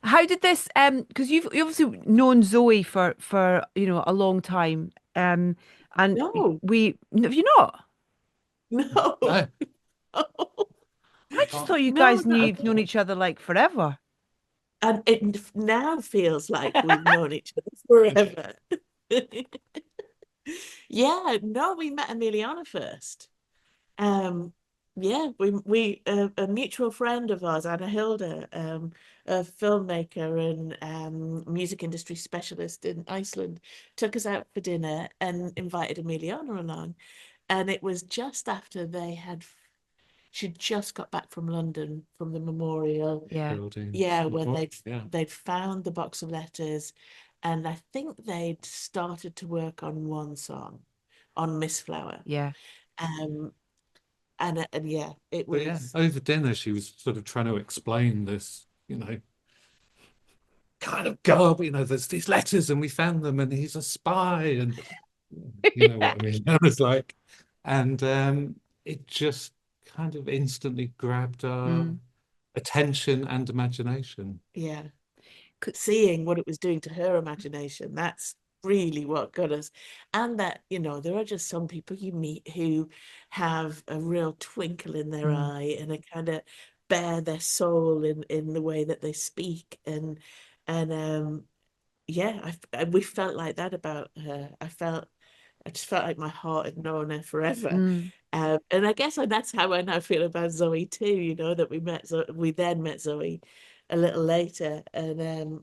How did this because you obviously known Zoe for a long time. And No, we have you not? no, No, I just oh, thought you no, guys knew not you've at known all. each other like forever. And it now feels like we've known each other forever. Yeah, no, we met Emiliana first. Um, yeah, we a mutual friend of ours, Anna Hilda, a filmmaker and music industry specialist in Iceland, took us out for dinner and invited Emiliana along. And it was just after she'd just got back from London from the memorial. Yeah. Yeah, buildings. when Yeah. they'd found the box of letters, and I think they'd started to work on one song, on Miss Flower. Yeah. Um, and yeah, it But yeah, was. over dinner, she was sort of trying to explain this, kind of garb, there's these letters and we found them and he's a spy and you know what I mean? I was like, and it just kind of instantly grabbed our Mm. attention and imagination. Yeah, C- seeing what it was doing to her imagination, that's really what got us. And that, there are just some people you meet who have a real twinkle in their mm. eye and a kind of bare their soul in the way that they speak. And yeah, we felt like that about her. I just felt like my heart had known her forever. Mm. And I guess that's how I now feel about Zoe too, that we then met Zoe a little later, and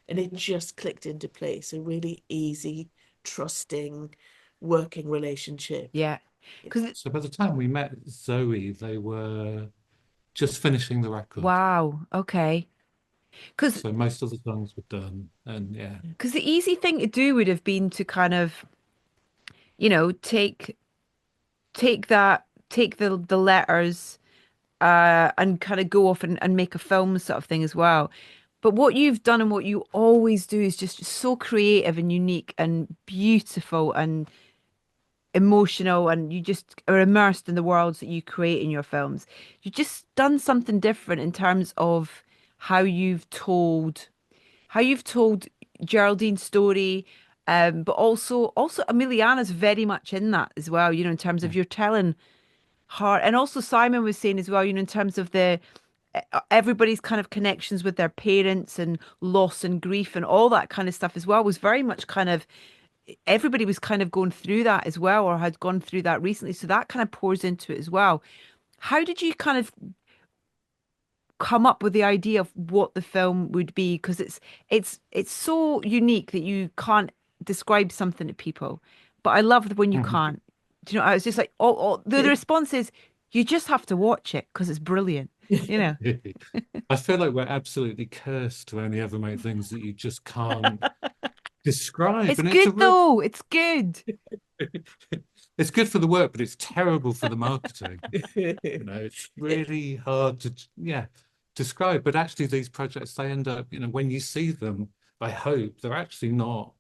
it just clicked into place. A really easy, trusting, working relationship. Yeah. Because So by the time we met Zoe, they were just finishing the record. wow. Okay. Because So most of the songs were done. And yeah, the easy thing to do would have been to kind of, take the letters and kind of go off and make a film sort of thing as well. But what you've done and what you always do is just so creative and unique and beautiful and emotional, and you just are immersed in the worlds that you create in your films. You've just done something different in terms of how you've told how you've told Geraldine's story, but also Emiliana's very much in that as well, in terms of yeah. you're telling her, and also Simon was saying as well, in terms of the everybody's kind of connections with their parents and loss and grief and all that kind of stuff as well was very much kind of everybody was kind of going through that as well or had gone through that recently. So that kind of pours into it as well. How did you kind of come up with the idea of what the film would be? Because it's so unique that you can't describe something to people. But I love when you can't. Do you know, I was just like, the response is you just have to watch it because it's brilliant, you know. I feel like we're absolutely cursed to only ever make things that you just can't describe. It's And it's good a real, though. It's good. it's good for the work, but it's terrible for the marketing. It's really hard to, yeah, describe. But actually, these projects, they end up, when you see them, I hope they're actually not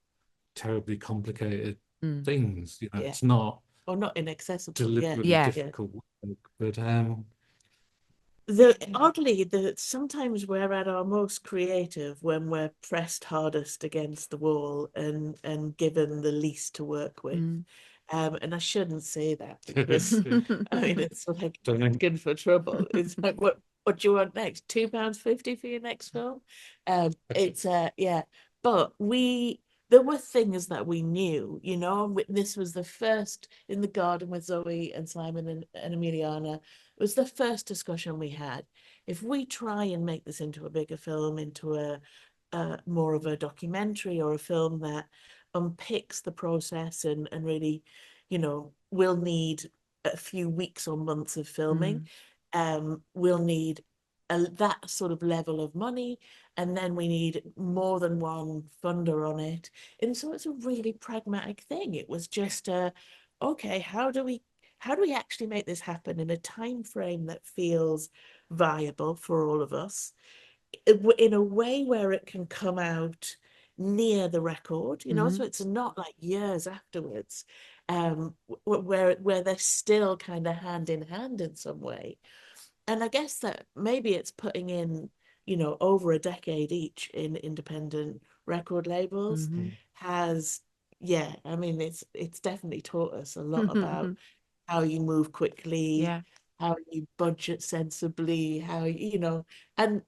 terribly complicated Mm. things. Yeah, It's not or not inaccessible. Yeah, deliberately Yeah. yeah. difficult work, but Oddly, sometimes we're at our most creative when we're pressed hardest against the wall and given the least to work with. Mm. And I shouldn't say that because I mean it's like don't think. asking for trouble. It's like what do you want next? £2.50 for your next film? It's yeah. But there were things that we knew, this was the first in the garden with Zoe and Simon and Emiliana. It was the first discussion we had. If we try and make this into a bigger film, into a more of a documentary or a film that unpicks the process and really, we'll need a few weeks or months of filming. Mm. We'll need that sort of level of money, and then we need more than one funder on it. And so it's a really pragmatic thing. It was just okay, how do we actually make this happen in a time frame that feels viable for all of us, in a way where it can come out near the record, Hmm. so it's not like years afterwards, where they're still kind of hand in hand in some way. And I guess that maybe it's putting in over a decade each in independent record labels, Hmm. has, yeah, I mean, it's definitely taught us a lot about how you move quickly, Yeah. how you budget sensibly, and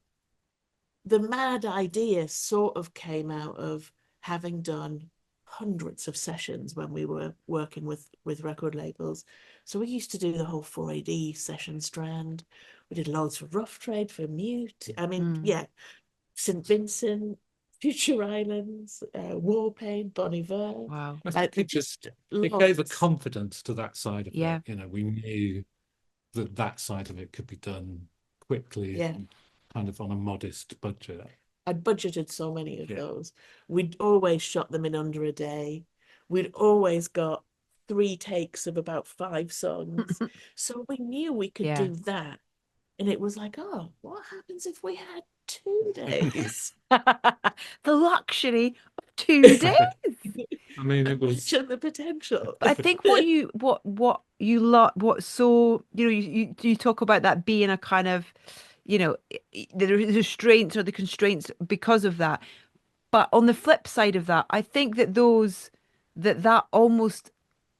the mad idea sort of came out of having done hundreds of sessions when we were working with record labels. So we used to do the whole 4AD session strand. We did loads of Rough Trade for Mute. I mean, Mm. yeah, St. Vincent, Future Islands, Warpaint, Bon Iver, Wow. I think like it gave a lots. confidence to that side of it. Yeah. We knew that that side of it could be done quickly Yeah, and kind of on a modest budget. I'd budgeted so many of Yeah. those. We'd always shot them in under a day. We'd always got three takes of about five songs. So we knew we could Yeah. do that. And it was like, oh, what happens if we had 2 days? The luxury of 2 days. I mean, it was, Imagine the potential. But I think what you lot what so you talk about that being a kind of the restraints or the constraints because of that. But on the flip side of that, I think that that almost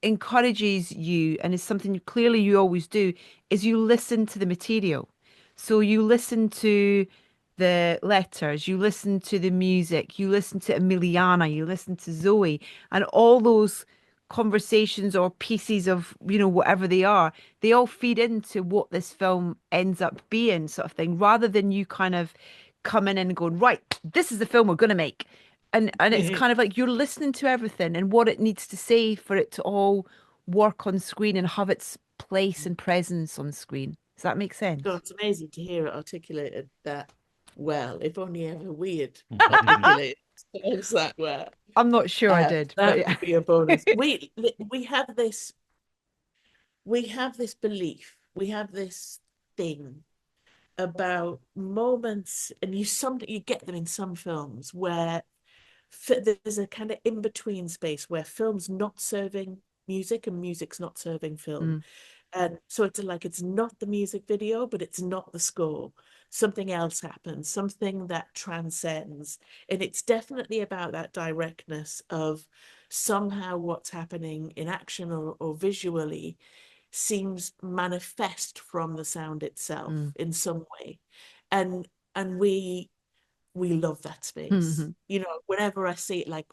encourages you, and is something clearly you always do, is you listen to the material. So you listen to the letters, you listen to the music, you listen to Emiliana, you listen to Zoe, and all those conversations or pieces of, whatever they all feed into what this film ends up being, sort of thing, rather than you kind of coming in and going, right, this is the film we're gonna make. And it's kind of like you're listening to everything and what it needs to say for it to all work on screen and have its place and presence on screen. Does that make God, sense? it's amazing to hear it articulated that well. If only ever we had yeah. articulated ourselves that well. I'm not sure I did, but That yeah. would be a bonus. We have this belief, we have this thing about moments, and you get them in some films where there's a kind of in between space where film's not serving music and music's not serving film. Mm, And so it's like it's not the music video, but it's not the score. Something else happens, something that transcends. And it's definitely about that directness of somehow what's happening in action or visually seems manifest from the sound itself mm, in some way. And we love that space. mhm. Whenever I see it, like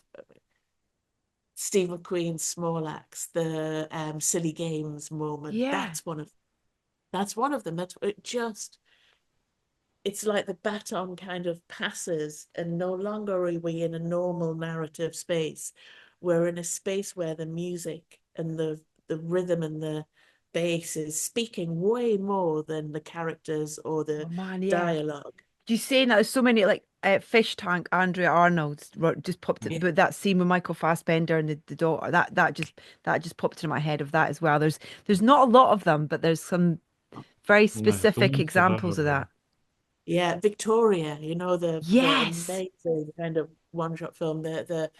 Steve McQueen's Small Axe, the silly games moment, Yeah. that's one of them. It's like the baton kind of passes, and no longer are we in a normal narrative space. We're in a space where the music and the rhythm and the bass is speaking way more than the characters or the Oh man, yeah. dialogue. Do you say that there's so many like Fish Tank, Andrea Arnold just popped it, Yeah. but that scene with Michael Fassbender and the daughter that just popped into my head of that as well. There's not a lot of them, but there's some very No, the specific ones that examples of that. Yeah, Victoria, the Yes. amazing kind of one-shot film, the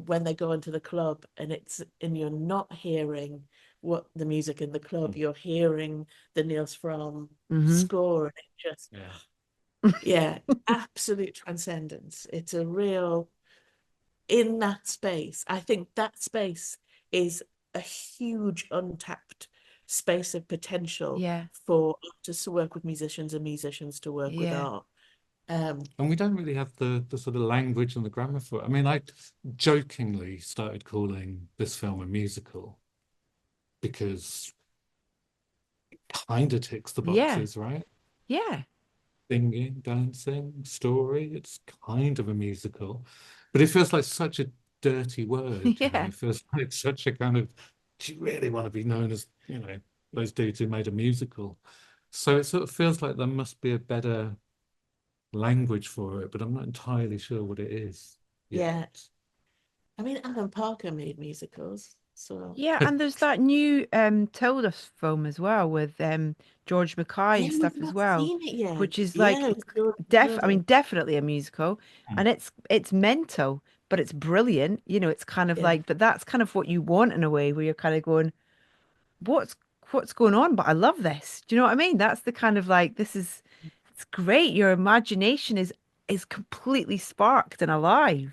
when they go into the club, and you're not hearing what the music in the club, are. you're hearing the Niels Fromm Hmm. score, and it just, Yeah. yeah, absolute transcendence. It's a real, in that space. I think that space is a huge untapped space of potential Yeah. for artists to work with musicians and musicians to work with Yeah. art. Um, And we don't really have the sort of language and the grammar for it. I mean, I jokingly started calling this film a musical because it kind of ticks the Yeah. boxes, right? Yeah. Singing, dancing, story. It's kind of a musical, but it feels like such a dirty word, Yeah. It feels like such a kind of, do you really want to be known as, those dudes who made a musical? So it sort of feels like there must be a better language for it, but I'm not entirely sure what it is yeah, yet. I mean, Alan Parker made musicals, so Yeah, and there's that new Tilda film as well with George Mackay yeah, and we've stuff as not well, seen it yet. which is Yeah, like with George I mean Miller. definitely a musical, and it's mental, but it's brilliant. It's kind of Yeah, like, but that's kind of what you want in a way where you're kind of going, what's what's going on? But I love this. Do you know what I mean? That's the kind of like, this is It's great. Your imagination is completely sparked and alive.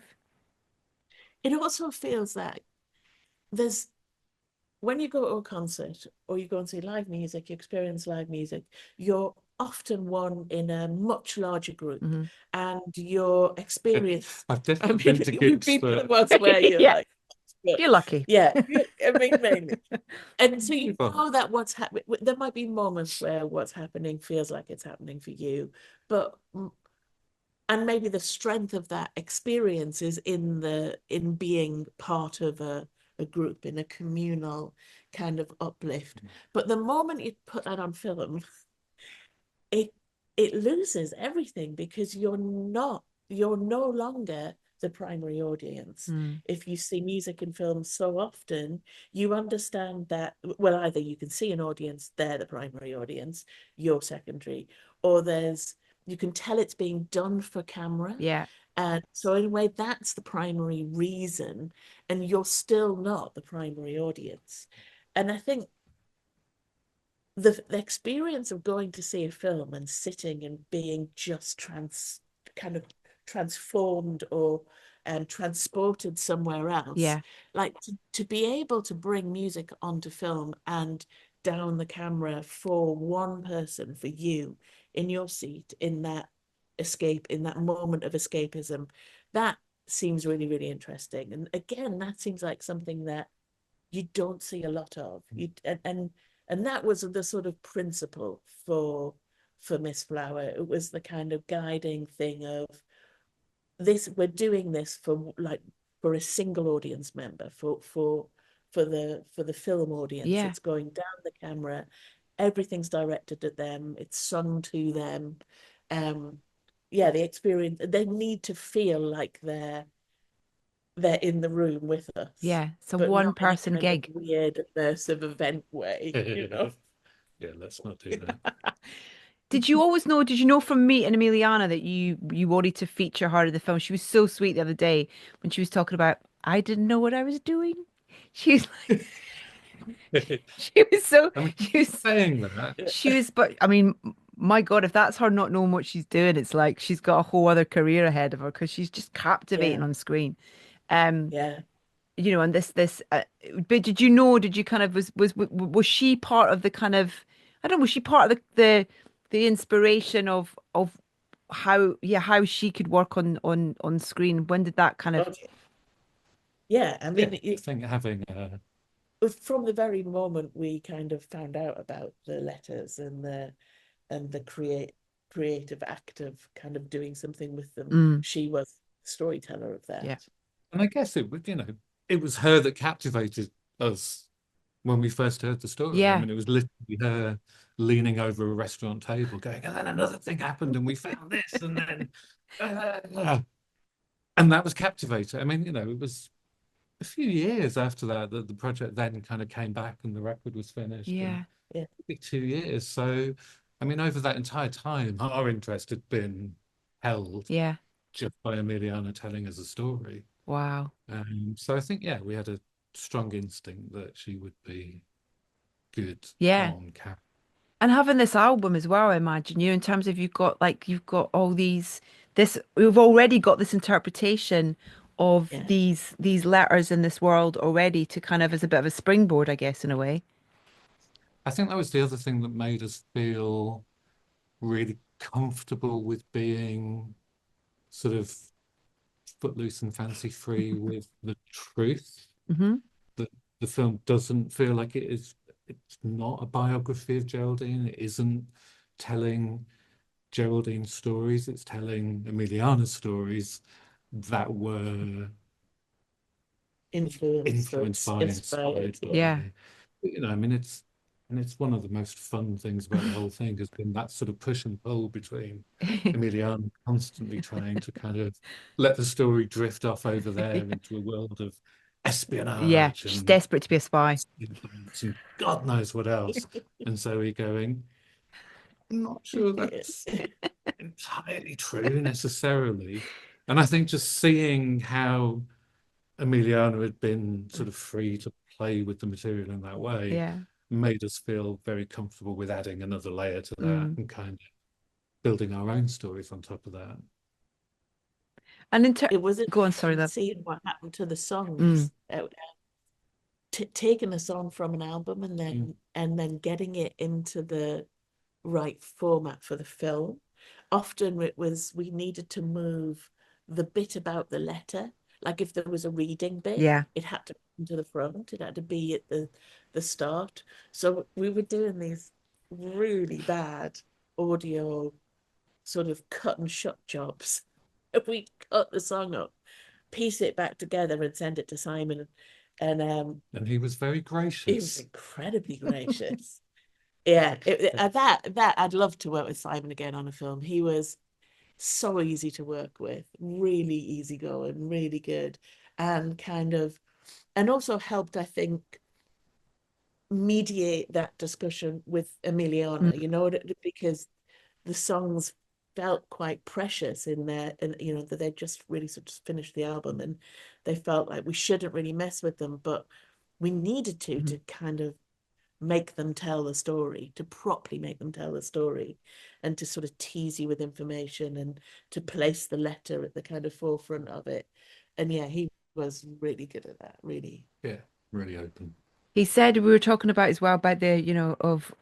It also feels that there's when you go to a concert or you go and see live music, you experience live music, you're often one in a much larger group, Hmm. and your experience, I've I definitely mean, been to you've gigs been to the that ones where you're Yeah, like, but you're lucky. yeah, I mean, mainly. And so you people. know that what's happening, there might be moments where what's happening feels like it's happening for you, but and maybe the strength of that experience is in being part of a group in a communal kind of uplift. But the moment you put that on film, it it loses everything because you're no longer the primary audience. Mm. If you see music in films so often, you understand that, well, either you can see an audience, they're the primary audience, you're secondary, or you can tell it's being done for camera. Yeah, And so in a way, that's the primary reason, and you're still not the primary audience. And I think the experience of going to see a film and sitting and being just kind of transformed or transported somewhere else, yeah, like to be able to bring music onto film and down the camera for one person, for you in your seat, in that escape, in that moment of escapism, that seems really, really interesting. And again, that seems like something that you don't see a lot of. And that was the sort of principle for Miss Flower. It was the kind of guiding thing of this, we're doing this for a single audience member, for the film audience. yeah, It's going down the camera, everything's directed at them, it's sung to them. Um, yeah, the experience, they need to feel like they're in the room with us, yeah. It's a but one not in a person kind of gig. weird immersive event way, you know? Yeah, let's not do that. Did you know from meeting Emiliana that you wanted to feature her in the film? She was so sweet the other day when she was talking about, I didn't know what I was doing. She was like, she was so, I mean, she was, saying that, but I mean, my God, if that's her not knowing what she's doing, it's like she's got a whole other career ahead of her because she's just captivating Yeah, on screen. Um, yeah. and but did you kind of was she part of the kind of, I don't know, was she part of the inspiration of how she could work on screen? When did that kind of, Okay. Yeah, I yeah, mean, I think having from the very moment we kind of found out about the letters and the creative act of kind of doing something with them, mm, she was the storyteller of yeah, that. and I guess it was her that captivated us when we first heard the story. I yeah, mean, it was literally her leaning over a restaurant table going, and then another thing happened, and we found this, and then, and that was captivating. I mean, it was a few years after that that the project then kind of came back and the record was finished, and yeah, Yeah, maybe 2 years. So, I mean, over that entire time, our interest had been held yeah, just by Emiliana telling us a story. wow, So I think, yeah, we had a strong instinct that she would be good yeah. on camera. And having this album as well, I imagine in terms of you've got all this we've already got this interpretation of yeah. these letters in this world already to kind of as a bit of a springboard, I guess, in a way. I think that was the other thing that made us feel really comfortable with being sort of footloose and fancy free with the truth. Hmm. That the film doesn't feel like it is, it's not a biography of Geraldine. It isn't telling Geraldine's stories, it's telling Emiliana's stories that were Influence or influenced by, inspired. inspired Yeah. by. I mean, it's one of the most fun things about the whole thing has been that sort of push and pull between Emiliana constantly trying to kind of let the story drift off over there into a world of Yeah, espionage she's and desperate to be a spy. influence and God knows what else. And so we going, I'm not sure that's entirely true necessarily. And I think just seeing how Emiliana had been sort of free to play with the material in that way Yeah. made us feel very comfortable with adding another layer to that Mm. and kind of building our own stories on top of that. And It was go on, sorry, interesting love. seeing what happened to the Mm, songs. Taking a song from an album and then getting it into the right format for the film. Often it was we needed to move the bit about the letter. Like if there was a reading bit, yeah. it had to come to the front. It had to be at the start. So we were doing these really bad audio sort of cut and shut jobs. If we cut the song up, piece it back together and send it to Simon, and And he was very he was gracious. incredibly gracious. Yeah, that I'd love to work with Simon again on a film. He was so easy to work with, really easygoing, really good, and and also helped, I think, mediate that discussion with Emiliana, Mm, because the songs felt quite precious in there, and that they just really sort of finished the album, and they felt like we shouldn't really mess with them, but we needed mhm. to kind of make them tell the story, to properly make them tell the story, and to sort of tease you with information and to place the letter at the kind of forefront of it. And yeah, he was really good at that, really. Yeah, really open. He said we were talking about as well about the, of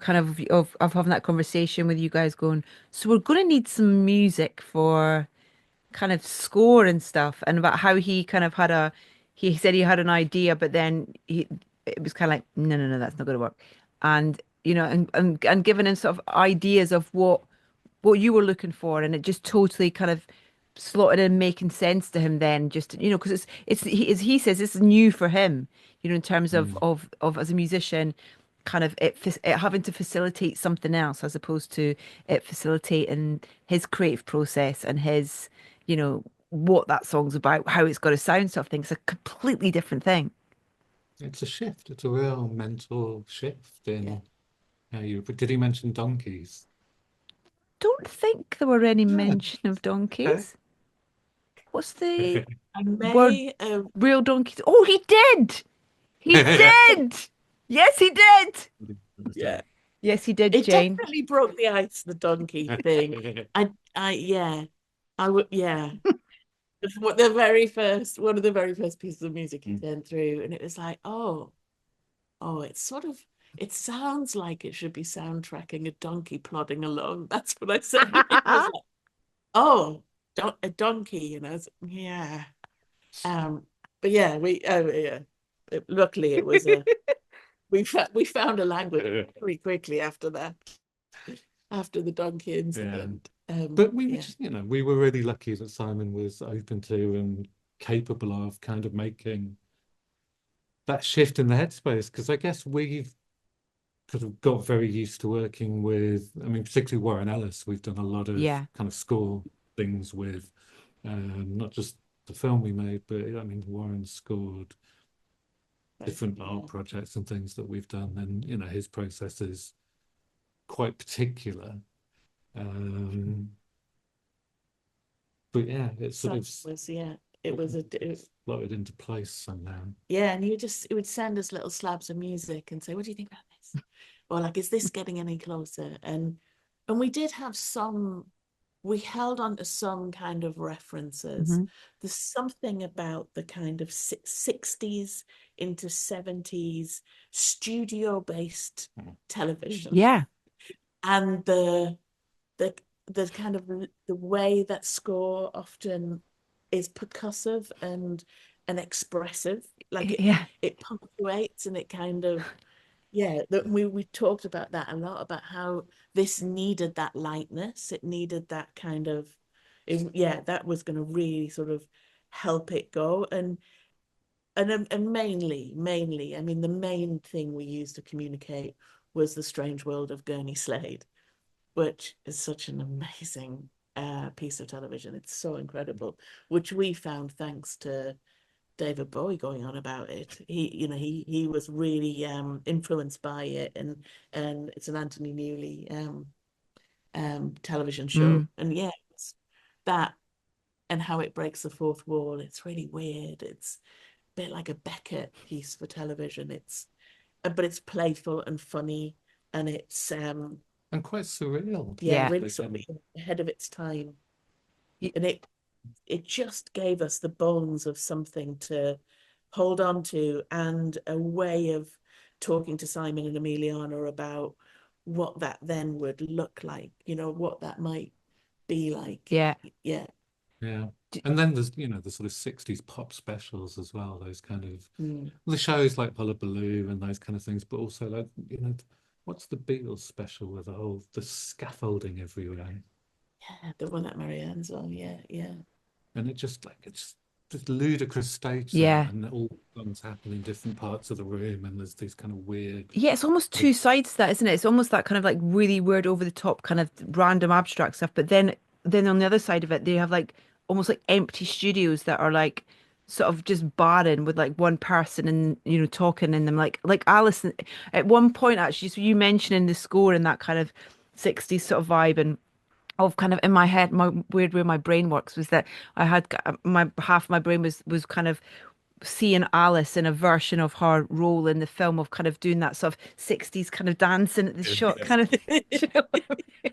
kind of having that conversation with you guys going, so we're going to need some music for kind of score and stuff, and about how he kind of he said he had an idea, but then it was kind of like, no, no, no, that's not going to work. And, and giving him sort of ideas of what you were looking for, and it just totally kind of slotted in, making sense to him then, just, because as he says, this is new for him, in terms Mm. of as a musician, kind of it having to facilitate something else as opposed to it facilitating his creative process and his, what that song's about, how it's got to sound, sort of thing. It's a completely different thing. It's a shift. It's a real mental shift Yeah. in how you. But did he mention donkeys? Don't think there were any Yeah. mention of Okay. donkeys. What's the I word? may Real donkeys? Oh, he did. He did. Yes, he did. yeah. Yes, he did, It Jane. definitely broke the ice, the donkey thing. Yeah. I would, yeah. It's one of the very first pieces of music he Mm. sent through, and it was like, oh, it sounds like it should be soundtracking a donkey plodding along. That's what I said. It was like, oh, a donkey, yeah. Um, but yeah, yeah. Luckily, it was we found a language pretty quickly after that, after the donkey Yeah. incident. But we were Yeah, just, we were really lucky that Simon was open to and capable of kind of making that shift in the headspace. Because I guess we've sort of got very used to working with, I mean, particularly Warren Ellis. We've done a lot of Yeah. kind of score things with, not just the film we made, but I mean, Warren scored different yeah. art projects and things that we've done. And, his process is quite particular. Um, but yeah, it's sort So of yeah, it was slotted into place somehow. yeah, and it would send us little slabs of music and say, "What do you think about this?" Or like, "Is this getting any closer?" And we did have we held on to some kind of references. Hmm. There's something about the kind of 60s into 70s studio-based Mm. television Yeah. and the the kind of the way that score often is percussive and expressive, like Yeah. it punctuates and it kind of yeah, that we talked about that a lot, about how this needed that lightness, it needed that kind of yeah, that was going to really sort of help it go. And mainly, I mean, the main thing we used to communicate was the strange world of Gurney Slade, which is such an amazing piece of television. It's so incredible, which we found thanks to David Bowie going on about it. He was really influenced by it, and it's an Anthony Newley television show. Mm. And yeah, it's that and how it breaks the fourth wall. It's really weird. It's a bit like a Beckett piece for television. But it's playful and funny, and and quite surreal, Yeah, Yeah. really actually. sort of ahead of its time. Y- And it just gave us the bones of something to hold on to and a way of talking to Simon and Emiliana about what that then would look like, what that might be like. Yeah. Yeah. Yeah. D- And then there's, the sort of 60s pop specials as well, those kind of Mm. the shows like Hullabaloo and those kind of things, but also like, what's the Beatles special with the scaffolding everywhere? Yeah, the one that Marianne's on. Yeah, yeah. And it's this ludicrous stage set Yeah. and all the songs happen in different parts of the room and there's these kind of weird Yeah, it's almost sort of two sides to that, isn't it? It's almost that kind of like really weird over the top kind of random abstract stuff, but then on the other side of it, they have like almost like empty studios that are like sort of just barren with like one person and talking in them like Alice at one point actually, so you mentioning the score and that kind of 60s sort of vibe and of kind of in my head, my weird way my brain works was that I had my half of my brain was kind of seeing Alice in a version of her role in the film of kind of doing that sort of 60s kind of dancing at the shot kind of thing. Do you know what I mean?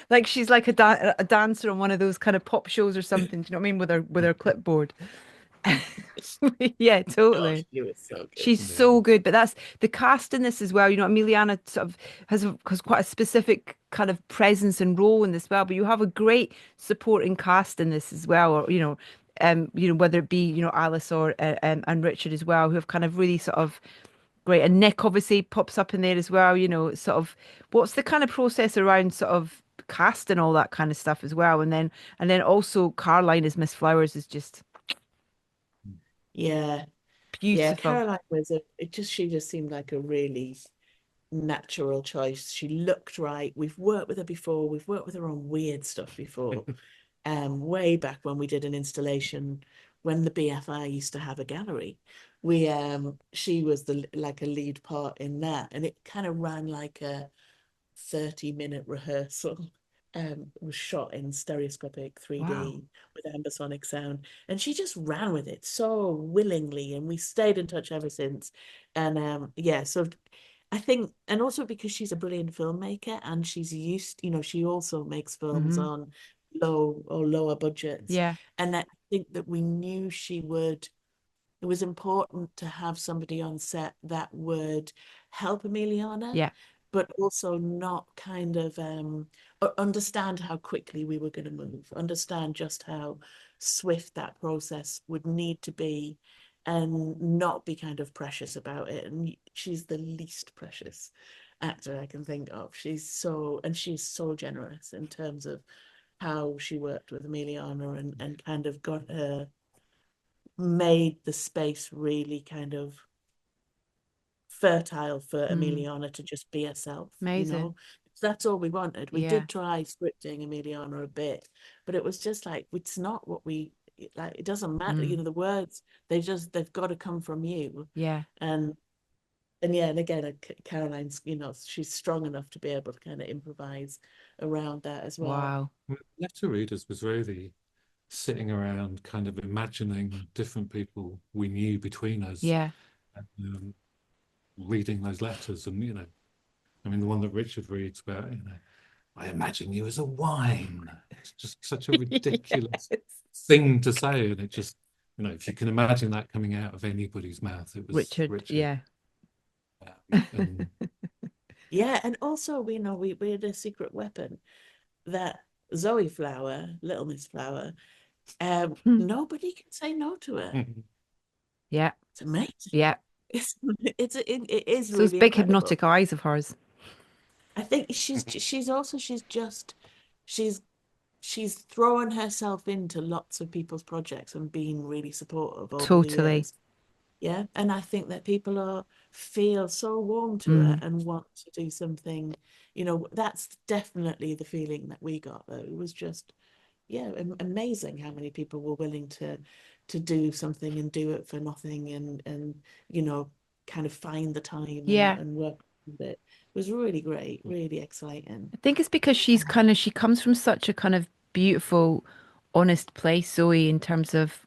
Like she's like a dancer on one of those kind of pop shows or something. Do you know what I mean? With her clipboard. Yeah, Gosh, totally. he was so good. She's yeah. so good, but that's the cast in this as well. Emiliana sort of has quite a specific kind of presence and role in this well, but you have a great supporting cast in this as well, or whether it be Alice or and Richard as well, who have kind of really sort of great. And Nick obviously pops up in there as well. Sort of what's the kind of process around sort of cast and all that kind of stuff as well, and then also Caroline as Miss Flowers is just Yeah. Yeah, beautiful. Caroline was she just seemed like a really natural choice. She looked right. We've worked with her before. We've worked with her on weird stuff before. Way back when we did an installation when the BFI used to have a gallery. She was like a lead part in that, and it kind of ran like a 30-minute rehearsal. It was shot in stereoscopic Wow. 3D with ambisonic sound, and she just ran with it so willingly, and we stayed in touch ever since. And yeah, so I think, and also because she's a brilliant filmmaker and she's used, she also makes films Hmm. on low or lower budgets, Yeah. and I think that we knew she would. It was important to have somebody on set that would help Emiliana, Yeah. but also not kind of understand how quickly we were going to move, understand just how swift that process would need to be, and not be kind of precious about it. And she's the least precious actor I can think of. She's so generous in terms of how she worked with Emiliana and kind of got her made the space really kind of fertile for Mm. Emiliana to just be herself, Amazing. That's all we wanted. We Yeah. did try scripting Emiliana a bit, but it was just like it's not what we like. It doesn't matter, Mm. the words they've got to come from you. Yeah. And yeah, and again, Caroline's, she's strong enough to be able to kind of improvise around that as well. Wow. Letter readers was really sitting around kind of imagining different people we knew between us Yeah. and reading those letters and I mean the one that Richard reads about I imagine you as a wine. It's just such a ridiculous Yes. thing to say and it just if you can imagine that coming out of anybody's mouth it was Richard. Richard. Yeah. And Yeah, and also we had a secret weapon that Zoe Flower, Little Miss Flower, nobody can say no to her. Yeah. It's amazing. Yeah. It is Those really big incredible. hypnotic eyes of hers. I think she's she's thrown herself into lots of people's projects and been really supportive over the Totally. years. Yeah, and I think that people feel so warm to her Mm. and want to do something. That's definitely the feeling that we got though. It was just, yeah, amazing how many people were willing to do something and do it for nothing and kind of find the time Yeah. and work with it. It was really great, really exciting. I think it's because she comes from such a kind of beautiful, honest place, Zoe, in terms of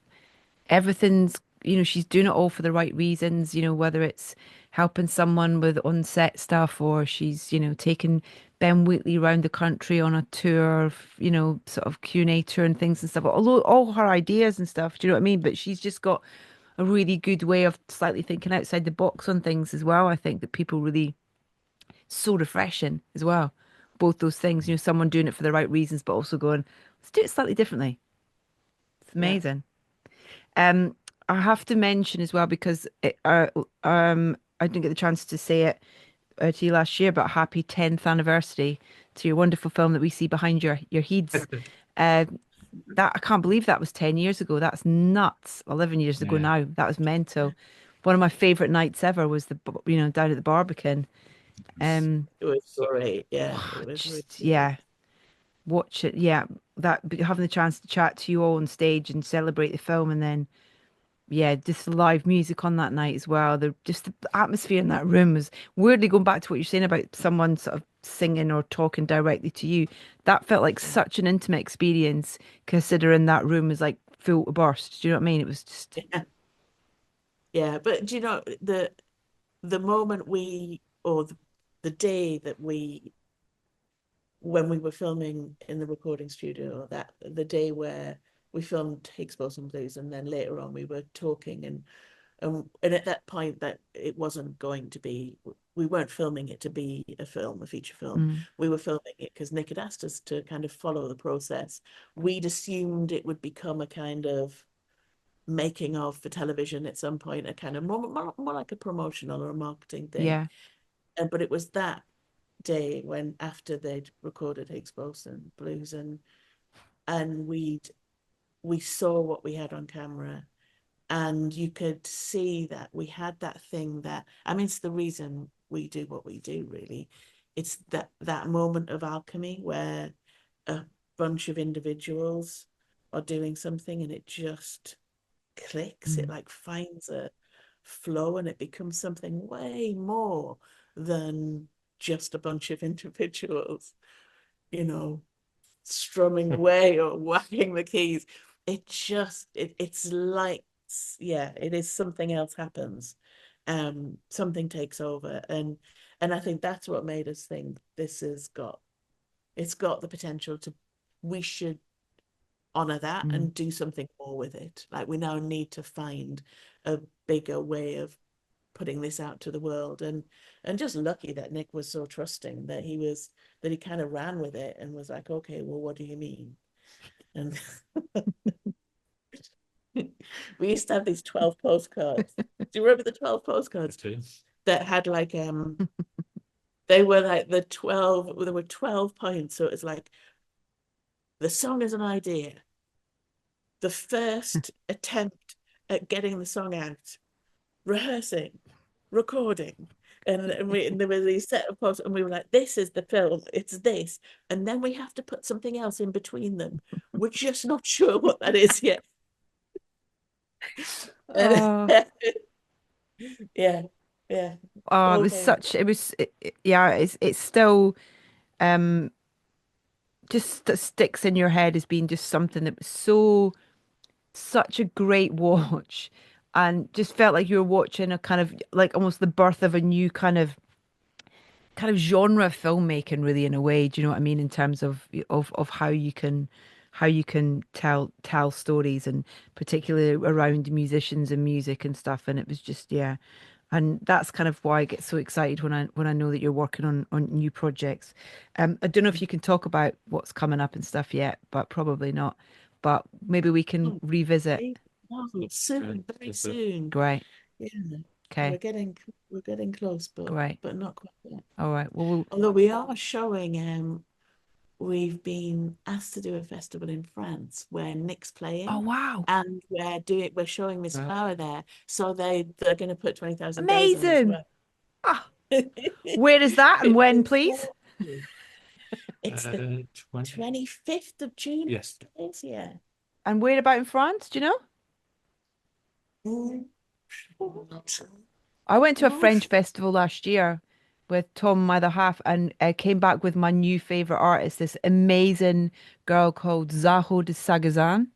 everything's, she's doing it all for the right reasons, whether it's helping someone with on-set stuff, or she's, taking Ben Wheatley around the country on a tour, sort of Q&A tour and things and stuff. Although all her ideas and stuff, do you know what I mean? But she's just got a really good way of slightly thinking outside the box on things as well. I think that people really so refreshing as well. Both those things, someone doing it for the right reasons, but also going, let's do it slightly differently. It's Yeah. amazing. Um, I have to mention as well because I didn't get the chance to say it to you last year, but happy 10th anniversary to your wonderful film that we see behind your heads. Uh, that I can't believe that was 10 years ago. That's nuts. 11 years ago Yeah. now. That was mental. One of my favorite nights ever was down at the Barbican. Um, It was So, great. Yeah, it was really just good. yeah, watch it. Yeah, having the chance to chat to you all on stage and celebrate the film, and then yeah, just the live music on that night as well. The atmosphere in that room was weirdly going back to what you're saying about someone sort of singing or talking directly to you. That felt like such an intimate experience, considering that room was like full to burst. Do you know what I mean? It was just Yeah. Yeah, but do you know the moment or the day that we when we were filming in the recording studio, that the day where we filmed Higgs Boson Blues, and then later on we were talking, and at that point that it wasn't going to be, we weren't filming it to be a film, a feature film. mm, We were filming it because Nick had asked us to kind of follow the process. We'd assumed it would become a kind of making of for television at some point, a kind of more like a promotional or a marketing thing. yeah, And but it was that day when after they'd recorded Higgs Boson Blues, and we saw what we had on camera, and you could see that we had that thing that, I mean, it's the reason we do what we do, really. It's that moment of alchemy where a bunch of individuals are doing something and it just clicks. It mm, like finds a flow and it becomes something way more than just a bunch of individuals, you know, strumming away or whacking the keys. It's like, yeah, it is, something else happens. Something takes over, and I think that's what made us think this has got, it's got the potential to, we should honor that mm. and do something more with it. Like, we now need to find a bigger way of putting this out to the world, and just lucky that Nick was so trusting that he kind of ran with it and was like, okay, well, what do you mean? And we used to have these 12 postcards. Do you remember the 12 the postcards two. that had like they were like there were 12 points. So it was like, the song is an idea, the first attempt at getting the song out, rehearsing, recording. And there was these set of posts, and we were like, this is the film, it's this. And then we have to put something else in between them. We're just not sure what that is yet. Oh, Yeah, yeah. oh, it All was very such. It was. Yeah, it's still um just sticks in your head as being just something that was such a great watch, and just felt like you were watching a kind of like almost the birth of a new kind of genre filmmaking, really, in a way. Do you know what I mean? In terms of how you can tell stories, and particularly around musicians and music and stuff. And it was just, yeah. And that's kind of why I get so excited when I know that you're working on new projects. I don't know if you can talk about what's coming up and stuff yet, but probably not. But maybe we can Oh, revisit. no, soon, very That's it. soon. Great. Yeah, Okay. we're getting close, Great. but not quite yet. All right. Well, Although we are showing, we've been asked to do a festival in France where Nick's oh playing, wow. and we're showing Miss Uh, Flower there, so they're going to put 20,000 on as Amazing. well. Ah, where is that and Which when, is please? lovely. It's the 20. 25th of June, Yes. yeah. And where about in France? Do you know? Mm. I went to a No, French festival last year with Tom, my other half, and I came back with my new favorite artist, this amazing girl called Zaho de Sagazan.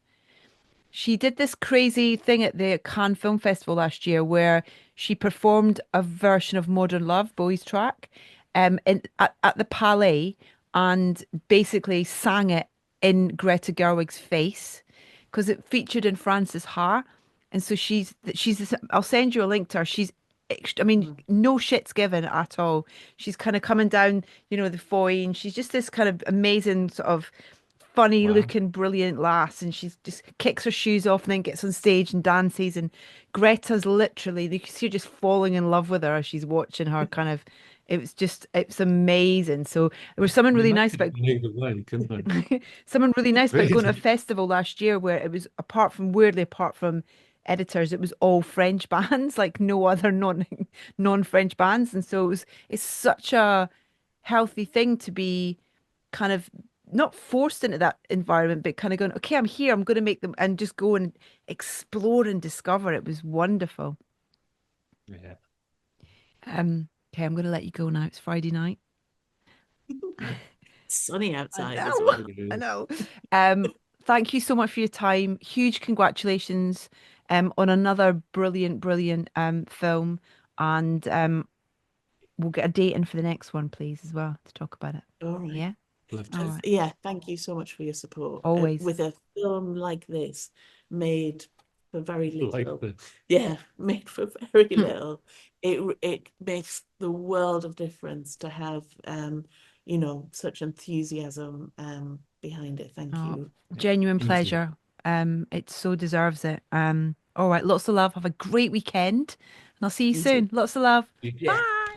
She did this crazy thing at the Cannes Film Festival last year where she performed a version of Modern Love, Bowie's track, at the Palais and basically sang it in Greta Gerwig's face because it featured in Frances Ha. And so I'll send you a link to her. I mean, Mm. no shits given at all. She's kind of coming down, the foyer, and she's just this kind of amazing sort of funny Wow. looking, brilliant lass, and she's just kicks her shoes off and then gets on stage and dances. And Greta's literally, you can see her just falling in love with her as she's watching her kind of. It's amazing. So there was something I mean, really they nice could about have gone either way, couldn't they? something really nice about going to a Really? festival last year where it was weirdly apart from editors, it was all French bands, like no other non-French bands. And so it's such a healthy thing to be kind of not forced into that environment, but kind of going, okay, I'm here, I'm going to make them and just go and explore and discover. It was wonderful. Yeah. Okay, I'm going to let you go now. It's Friday night. Sunny I outside as know. well. I know. Um, Thank you so much for your time. Huge congratulations on another brilliant, brilliant film. And we'll get a date in for the next one, please, as well, to talk about it. All right. Yeah. Love All to. right. Yeah, thank you so much for your support. Always. With a film like this, made for very Like little, the yeah, made for very little, it makes the world of difference to have such enthusiasm behind it. Thank Oh, you. genuine thank you. pleasure. It so deserves it. All right. Lots of love. Have a great weekend. And I'll see you You too. soon. Lots of love. You Yeah. Bye.